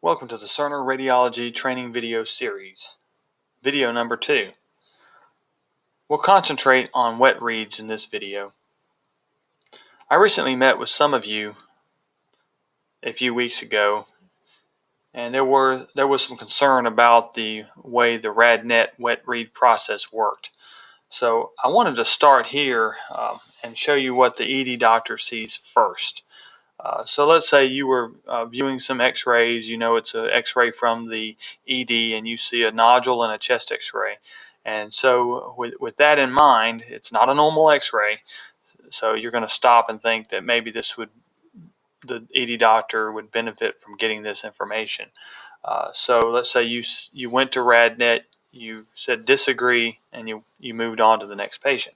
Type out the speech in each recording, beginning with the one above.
Welcome to the Cerner Radiology Training Video Series, video number 2. We'll concentrate on wet reads in this video. I recently met with some of you a few weeks ago, and there was some concern about the way the RadNet wet read process worked. So I wanted to start here and show you what the ED doctor sees first. So let's say you were viewing some x-rays. You know it's an x-ray from the ED and you see a nodule in a chest x-ray. And so with that in mind, it's not a normal x-ray. So you're going to stop and think that maybe the ED doctor would benefit from getting this information. So let's say you went to RadNet, you said disagree, and you moved on to the next patient.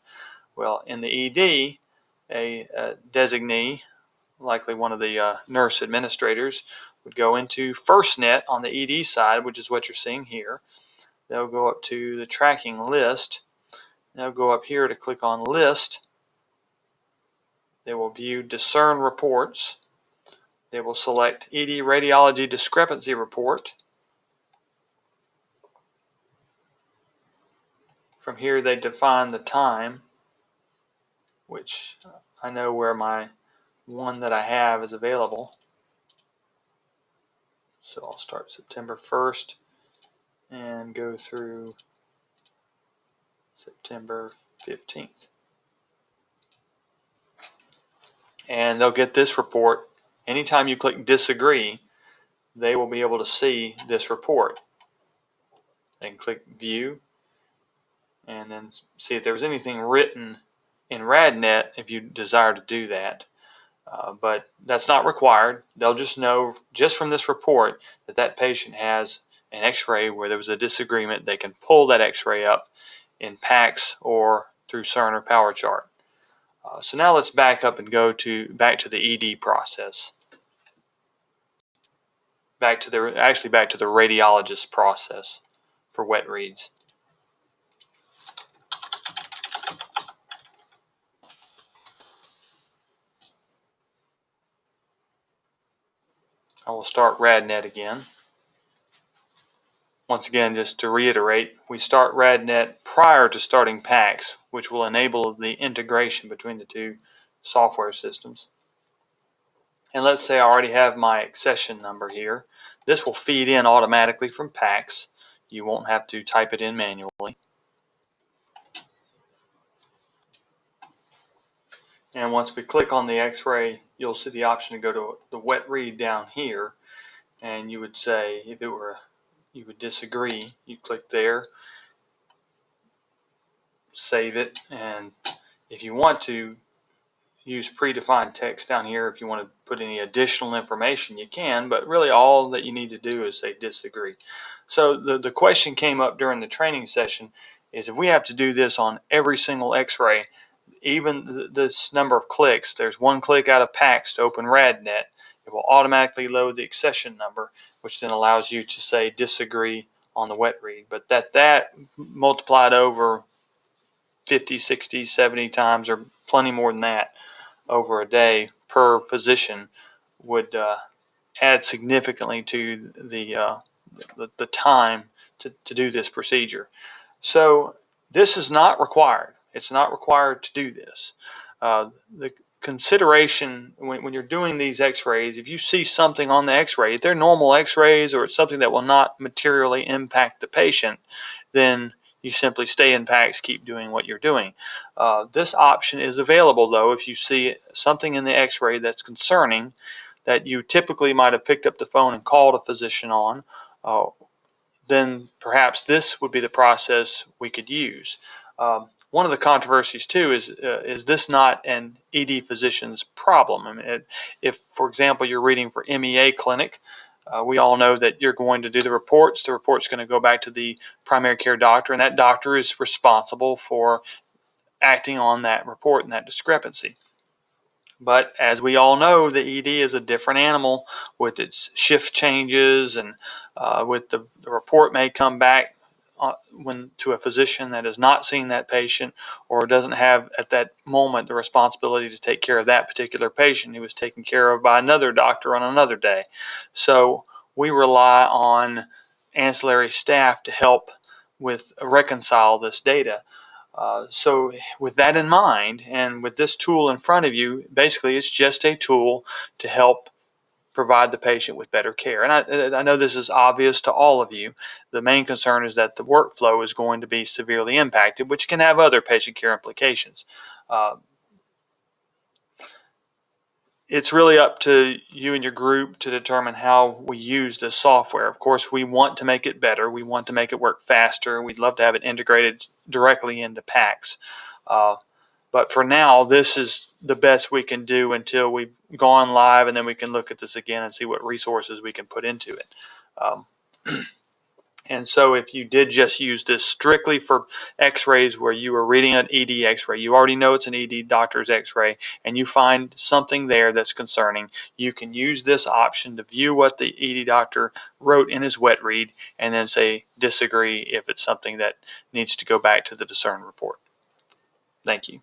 Well, in the ED, a designee, likely one of the nurse administrators, would go into FirstNet on the ED side, which is what you're seeing here. They'll go up to the tracking list. They'll go up here to click on list. They will view discern reports. They will select ED radiology discrepancy report. From here they define the time, which I know where my one that I have is available. So I'll start September 1st and go through September 15th. And they'll get this report. Anytime you click disagree, they will be able to see this report. They can click view and then see if there was anything written in RadNet if you desire to do that. But that's not required. They'll just know just from this report that that patient has an x-ray where there was a disagreement. They can pull that x-ray up in PACS or through Cerner Power Chart. So now let's back up and go back to the ED process. Back to the radiologist process for wet reads. I will start RadNet again. Once again, just to reiterate, we start RadNet prior to starting PACS, which will enable the integration between the two software systems. And let's say I already have my accession number here. This will feed in automatically from PACS. You won't have to type it in manually. And once we click on the x-ray, you'll see the option to go to the wet read down here. And you would say, if it were, you would disagree, you click there, save it, and if you want to use predefined text down here, if you want to put any additional information, you can, but really all that you need to do is say disagree. So the question came up during the training session is if we have to do this on every single x-ray, even this number of clicks, there's one click out of PACS to open RadNet, it will automatically load the accession number, which then allows you to say disagree on the wet read. But that multiplied over 50, 60, 70 times, or plenty more than that over a day per physician would add significantly to the time to do this procedure. So this is not required. It's not required to do this. The consideration when you're doing these x-rays, if you see something on the x-ray, if they're normal x-rays or it's something that will not materially impact the patient, then you simply stay in PACS, keep doing what you're doing. This option is available, though, if you see something in the x-ray that's concerning that you typically might have picked up the phone and called a physician on, then perhaps this would be the process we could use. One of the controversies, too, is this not an ED physician's problem? I mean, if, for example, you're reading for MEA clinic, we all know that you're going to do the reports. The report's going to go back to the primary care doctor, and that doctor is responsible for acting on that report and that discrepancy. But as we all know, the ED is a different animal with its shift changes, and with the report may come back to a physician that has not seen that patient or doesn't have at that moment the responsibility to take care of that particular patient who was taken care of by another doctor on another day. So we rely on ancillary staff to help with reconcile this data. So with that in mind, and with this tool in front of you, basically it's just a tool to help provide the patient with better care. And I know this is obvious to all of you. The main concern is that the workflow is going to be severely impacted, which can have other patient care implications. It's really up to you and your group to determine how we use this software. Of course, we want to make it better. We want to make it work faster. We'd love to have it integrated directly into PACS. But for now, this is the best we can do until we've gone live, and then we can look at this again and see what resources we can put into it. And so if you did just use this strictly for x-rays where you were reading an ED x-ray, you already know it's an ED doctor's x-ray, and you find something there that's concerning, you can use this option to view what the ED doctor wrote in his wet read and then say disagree if it's something that needs to go back to the Discern report. Thank you.